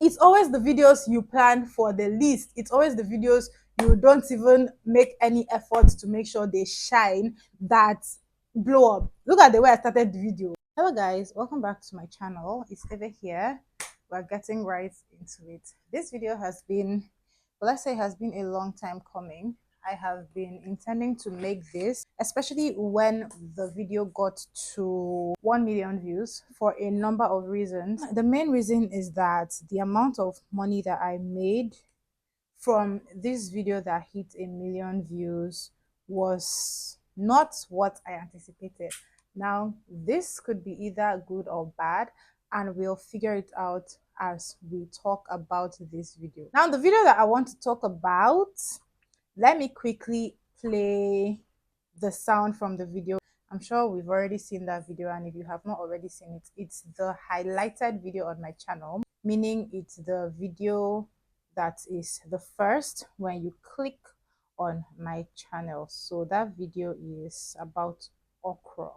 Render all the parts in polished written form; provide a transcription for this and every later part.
it's always the videos you plan for the least. It's always the videos you don't even make any efforts to make sure they shine that blow up. Look at the way I started the video. Hello guys, welcome back to my channel. It's Eva here. We're getting right into it. This video has been, well, let's say, has been a long time coming. I have been intending to make this, especially when the video got to 1 million views, for a number of reasons. The main reason is that the amount of money that I made from this video that hit 1 million views was not what I anticipated. Now, this could be either good or bad, and we'll figure it out as we talk about this video. Now, the video that I want to talk about, let me quickly play the sound from the video. I'm sure we've already seen that video, and if you have not already seen it, it's the highlighted video on my channel, meaning it's the video that is the first when you click on my channel. So that video is about Okro.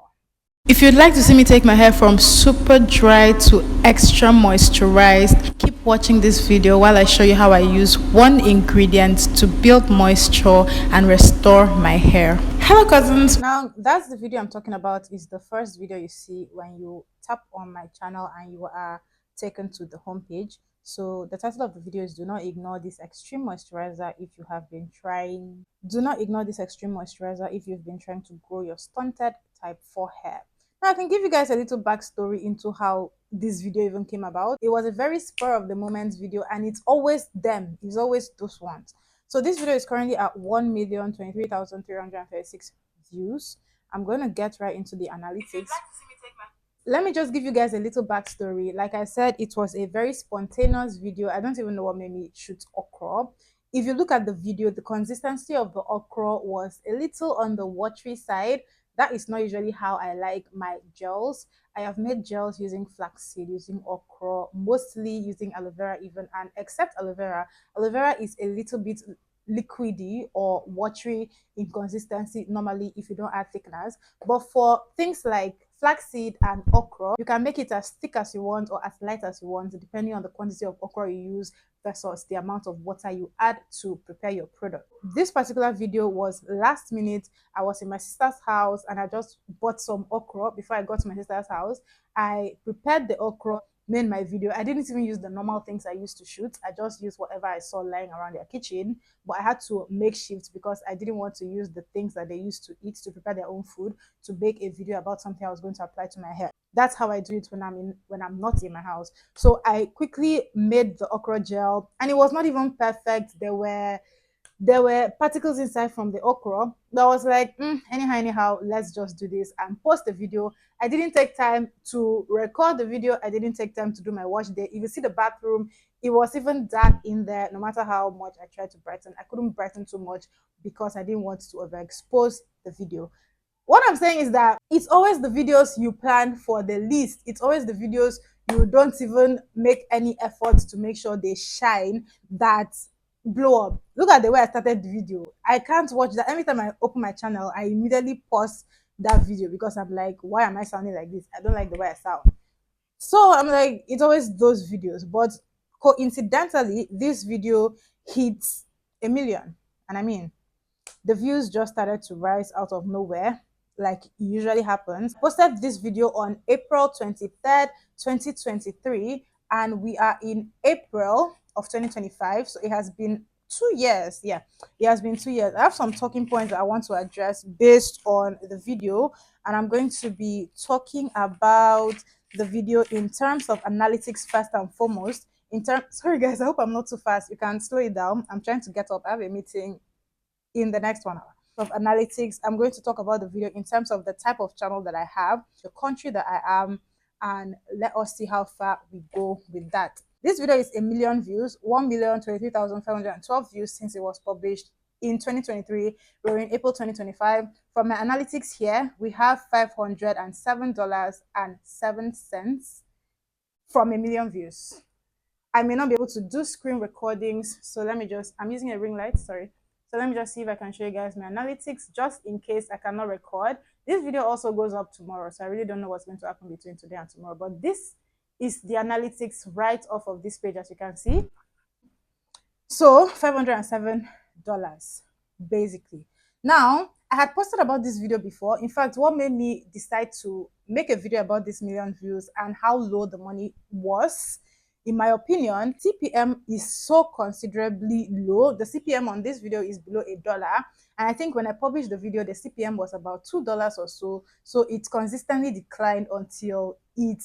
If you'd like to see me take my hair from super dry to extra moisturized, keep watching this video while I show you how I use one ingredient to build moisture and restore my hair. Hello cousins. Now that's the video I'm talking about. Is the first video you see when you tap on my channel and you are taken to the homepage. So the title of the video is "Do not ignore this extreme moisturizer if you have been trying." Do not ignore this extreme moisturizer if you've been trying to grow your stunted type 4 hair. Now, I can give you guys a little backstory into how this video even came about. It was a very spur of the moment video, and it's always them. It's always those ones. So this video is currently at 1,023,336 views. I'm going to get right into the analytics. Let me just give you guys a little backstory. Like I said, it was a very spontaneous video. I don't even know what made me shoot Okro. If you look at the video, the consistency of the Okro was a little on the watery side. That is not usually how I like my gels. I have made gels using flaxseed, using Okro, mostly using aloe vera even, and except aloe vera is a little bit liquidy or watery in consistency normally if you don't add thickeners. But for things like flaxseed and okra, you can make it as thick as you want or as light as you want, depending on the quantity of okra you use versus the amount of water you add to prepare your product. This particular video was last minute. I was in my sister's house and I just bought some okra before I got to my sister's house. I prepared the okra, made my video. I didn't even use the normal things I used to shoot. I just used whatever I saw lying around their kitchen, but I had to make shift because I didn't want to use the things that they used to eat to prepare their own food to make a video about something I was going to apply to my hair. That's how I do it when I'm not in my house. So I quickly made the okra gel, and it was not even perfect. There were particles inside from the okra. That was like, anyhow, let's just do this and post the video. I didn't take time to record the video. I didn't take time to do my wash day. If you see the bathroom, it was even dark in there. No matter how much I tried to brighten, I couldn't brighten too much because I didn't want to overexpose the video. What I'm saying is that it's always the videos you plan for the least. It's always the videos you don't even make any efforts to make sure they shine that blow up. Look at the way I started the video. I can't watch that. Every time I open my channel, I immediately pause that video because I'm like, why am I sounding like this? I don't like the way I sound. So I'm like, it's always those videos. But coincidentally, this video hits 1 million. And I mean, the views just started to rise out of nowhere, like it usually happens. Posted this video on April 23rd, 2023, and we are in April of 2025. So it has been 2 years. Yeah, it has been 2 years. I have some talking points that I want to address based on the video, and I'm going to be talking about the video in terms of analytics first and foremost. Sorry guys, I hope I'm not too fast. You can slow it down. I'm trying to get up. I have a meeting in the next 1 hour of analytics. I'm going to talk about the video in terms of the type of channel that I have, the country that I am, and let us see how far we go with that. This video is 1 million views, 1,023,512 views since it was published in 2023. We're in April 2025. From my analytics here, we have $507.07 from 1 million views. I may not be able to do screen recordings, so I'm using a ring light, sorry. So let me just see if I can show you guys my analytics just in case I cannot record. This video also goes up tomorrow, so I really don't know what's going to happen between today and tomorrow. But this is the analytics right off of this page, as you can see. So $507 basically. Now, I had posted about this video before. In fact, what made me decide to make a video about this million views and how low the money was, in my opinion, CPM is so considerably low. The CPM on this video is below $1. And I think when I published the video, the CPM was about $2 or so. So it consistently declined until it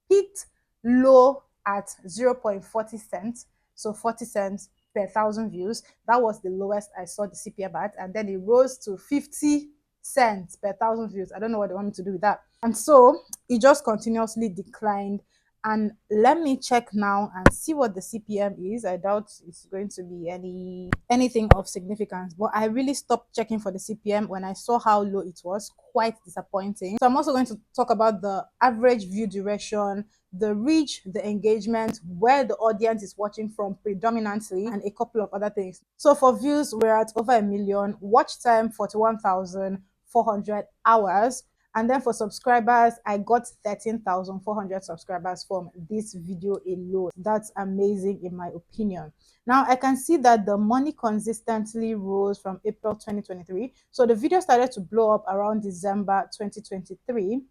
peaked low at 0.40 cents. So 40 cents per 1,000 views. That was the lowest I saw the CPM at, and then it rose to 50 cents per 1,000 views. I don't know what they want me to do with that. And so it just continuously declined. And let me check now and see what the CPM is. I doubt it's going to be anything of significance, but I really stopped checking for the CPM when I saw how low it was. Quite disappointing. So I'm also going to talk about the average view duration, the reach, the engagement, where the audience is watching from predominantly, and a couple of other things. So for views, we're at over 1 million, watch time 41,400 hours. And then for subscribers, I got 13,400 subscribers from this video alone. That's amazing in my opinion. Now I can see that the money consistently rose from April 2023. So the video started to blow up around December 2023,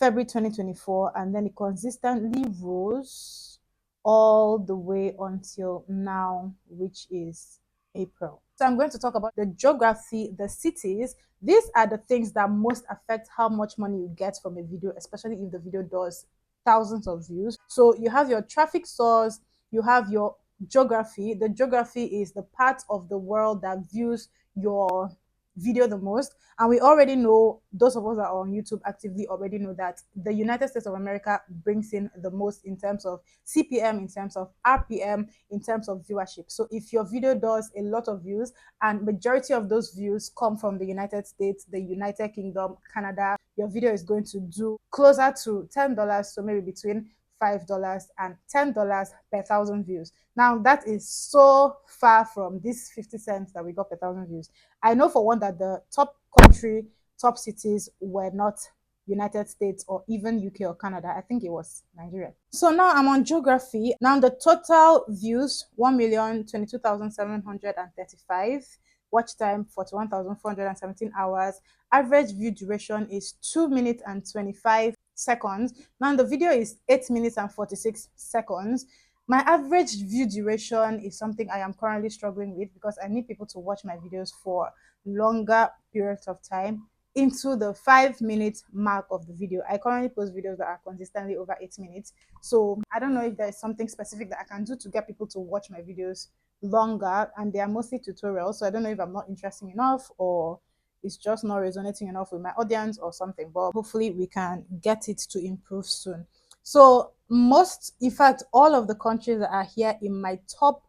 February 2024, and then it consistently rose all the way until now, which is April. So I'm going to talk about the geography, the cities. These are the things that most affect how much money you get from a video, especially if the video does thousands of views. So you have your traffic source, you have your geography. The geography is the part of the world that views your video the most. And we already know, those of us that are on YouTube actively already know, that the United States of America brings in the most in terms of CPM, in terms of RPM, in terms of viewership. So if your video does a lot of views and majority of those views come from the United States, the United Kingdom, Canada, your video is going to do closer to $10, so maybe between $5 and $10 per 1,000 views. Now that is so far from this 50 cents that we got per 1,000 views. I know for one that the top country, top cities were not United States or even UK or Canada. I think it was Nigeria. So now I'm on geography. Now the total views, 1,022,735. Watch time, 41,417 hours. Average view duration is 2 minutes and 25 seconds. Now the video is 8 minutes and 46 seconds. My average view duration is something I am currently struggling with because I need people to watch my videos for longer periods of time, into the 5-minute mark of the video. I currently post videos that are consistently over 8 minutes. So I don't know if there is something specific that I can do to get people to watch my videos longer, and they are mostly tutorials. So I don't know if I'm not interesting enough, or it's just not resonating enough with my audience or something, but hopefully we can get it to improve soon. So most, in fact, all of the countries that are here in my top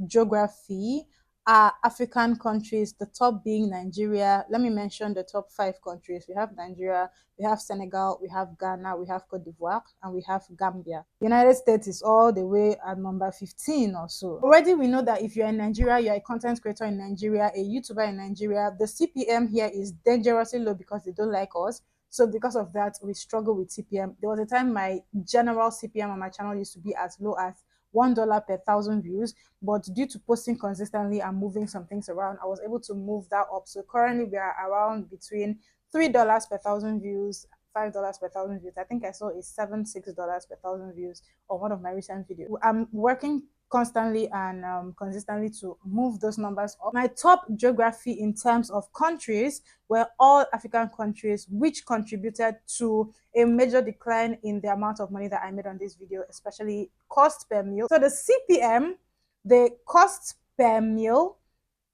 geography are African countries, the top being Nigeria. Let me mention the top 5 countries. We have Nigeria, we have Senegal, we have Ghana, we have Cote d'Ivoire, and we have Gambia. The United States is all the way at number 15 or so. Already we know that if you're in Nigeria, you're a content creator in Nigeria, a YouTuber in Nigeria, the CPM here is dangerously low because they don't like us. So because of that, we struggle with CPM. There was a time my general CPM on my channel used to be as low as $1 per 1,000 views, but due to posting consistently and moving some things around, I was able to move that up. So currently we are around between $3 per 1,000 views, $5 per 1,000 views. I think I saw a $6 per 1,000 views on one of my recent videos. I'm working constantly and consistently to move those numbers up. My top geography in terms of countries were all African countries, which contributed to a major decline in the amount of money that I made on this video, especially cost per meal. So the CPM, the cost per meal,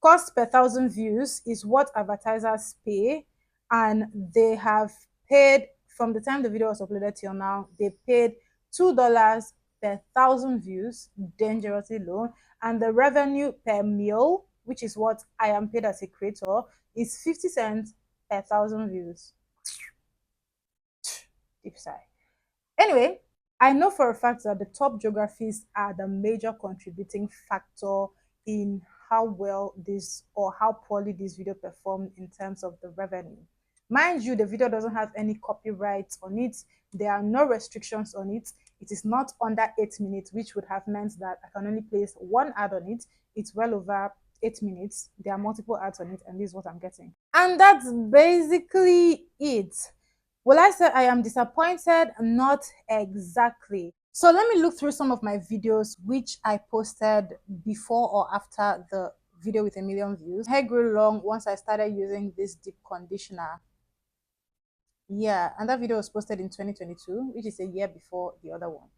cost per 1,000 views, is what advertisers pay, and they have paid, from the time the video was uploaded till now, they paid $2 per 1,000 views, dangerously low. And the revenue per meal, which is what I am paid as a creator, is 50 cents per 1,000 views. Deep sigh. Anyway, I know for a fact that the top geographies are the major contributing factor in how well this, or how poorly this video performed in terms of the revenue. Mind you, the video doesn't have any copyright on it. There are no restrictions on it. It is not under 8 minutes, which would have meant that I can only place one ad on it. It's well over 8 minutes. There are multiple ads on it, and this is what I'm getting. And that's basically it. Will I say I am disappointed? Not exactly. So let me look through some of my videos which I posted before or after the video with a million views. Hair grew long once I started using this deep conditioner. Yeah, and that video was posted in 2022, which is a year before the other one.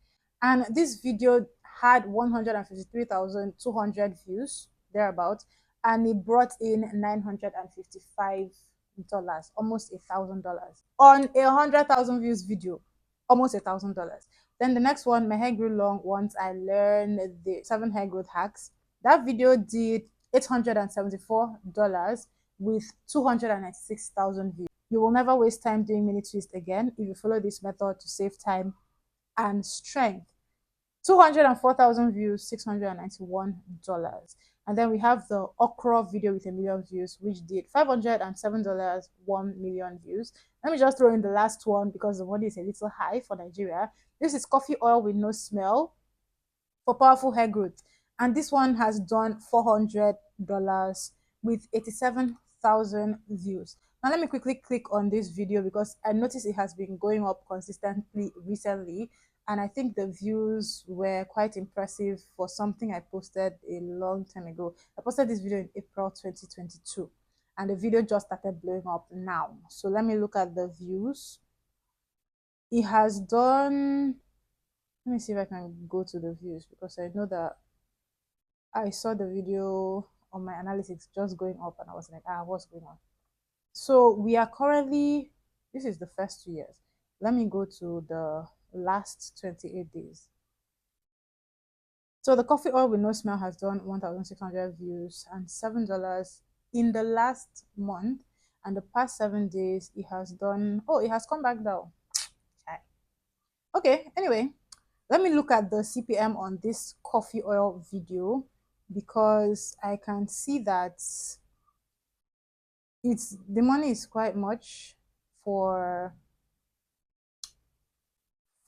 And this video had 153,200 views, thereabout, and it brought in $955, almost $1,000 on 100,000 views video, almost $1,000. Then the next one, my hair grew long once I learned the 7 hair growth hacks. That video did $874 with 296,000 views. You will never waste time doing mini twist again if you follow this method to save time and strength. 204,000 views, $691. And then we have the Okro video with a million views, which did $507, 1 million views. Let me just throw in the last one because the money is a little high for Nigeria. This is coffee oil with no smell for powerful hair growth. And this one has done $400 with 87,000 views. Now let me quickly click on this video because I noticed it has been going up consistently recently, and I think the views were quite impressive for something I posted a long time ago. I posted this video in April 2022, and the video just started blowing up now. So let me look at the views. It has done, let me see if I can go to the views because I know that I saw the video on my analytics just going up and I was like, what's going on? So we are currently, this is the first 2 years. Let me go to the last 28 days. So the coffee oil with no smell has done 1,600 views and $7 in the last month. And the past 7 days, it has done, oh, it has come back down. Okay, anyway, let me look at the CPM on this coffee oil video because I can see that the money is quite much for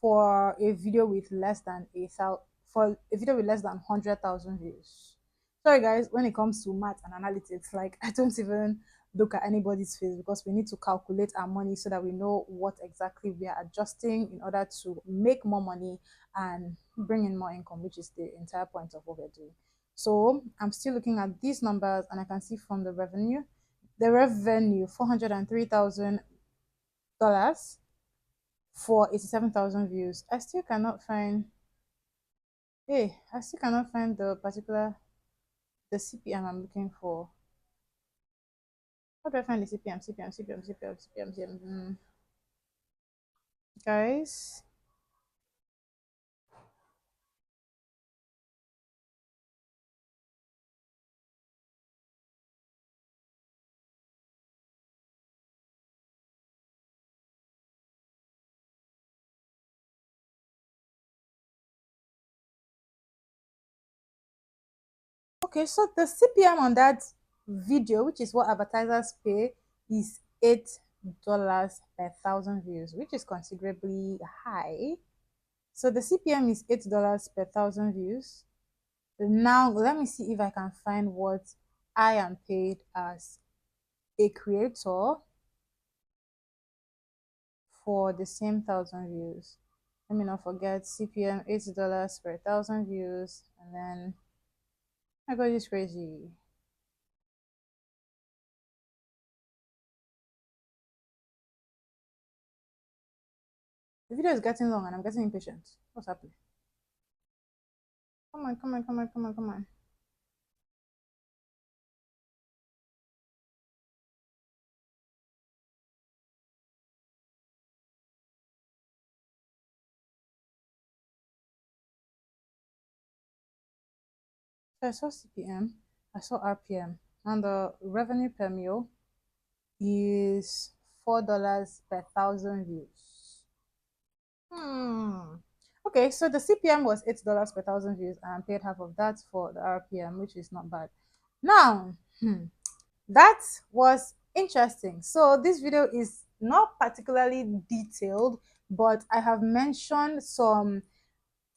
a video with less than for a video with less than 100,000 views. Sorry guys, when it comes to math and analytics, like I don't even look at anybody's face because we need to calculate our money so that we know what exactly we are adjusting in order to make more money and bring in more income, which is the entire point of what we're doing. So I'm still looking at these numbers and I can see from the revenue $403,000 for 87,000 views. I still cannot find the CPM I'm looking for. How do I find the CPM? Guys, okay, so the CPM on that video, which is what advertisers pay, is $8 per 1,000 views, which is considerably high. So the CPM is $8 per 1,000 views. Now let me see if I can find what I am paid as a creator for the same 1,000 views. Let me not forget CPM $8 per 1,000 views, and then I got this crazy. The video is getting long and I'm getting impatient. What's happening? Come on. So I saw CPM, I saw RPM, and the revenue per mille is $4 per 1,000 views. Okay, so the CPM was $8 per 1,000 views, and I paid half of that for the RPM, which is not bad. Now, that was interesting. So this video is not particularly detailed, but I have mentioned some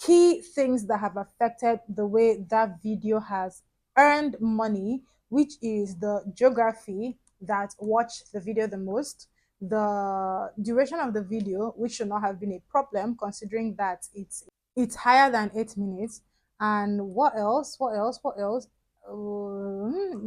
key things that have affected the way that video has earned money, which is the geography that watched the video the most, the duration of the video, which should not have been a problem considering that it's higher than 8 minutes, and what else? What else?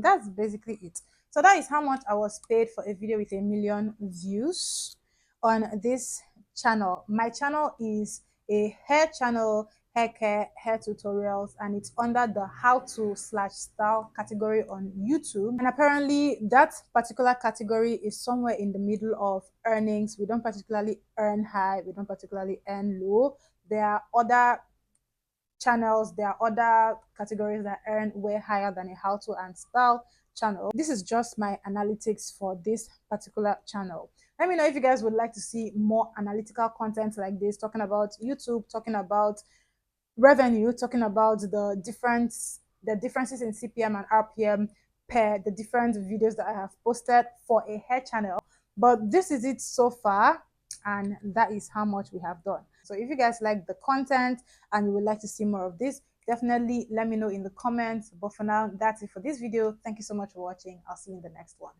That's basically it. So that is how much I was paid for a video with 1 million views on this channel. My channel is a hair channel, hair care, hair tutorials, and it's under the how to slash style category on YouTube. And apparently that particular category is somewhere in the middle of earnings. We don't particularly earn high, we don't particularly earn low. There are other channels, there are other categories that earn way higher than a how to and style channel. This is just my analytics for this particular channel. Let me know if you guys would like to see more analytical content like this, talking about YouTube, talking about revenue, talking about the differences in CPM and RPM per the different videos that I have posted for a hair channel. But this is it so far, and that is how much we have done. So if you guys like the content and you would like to see more of this, definitely let me know in the comments. But for now, that's it for this video. Thank you so much for watching. I'll see you in the next one.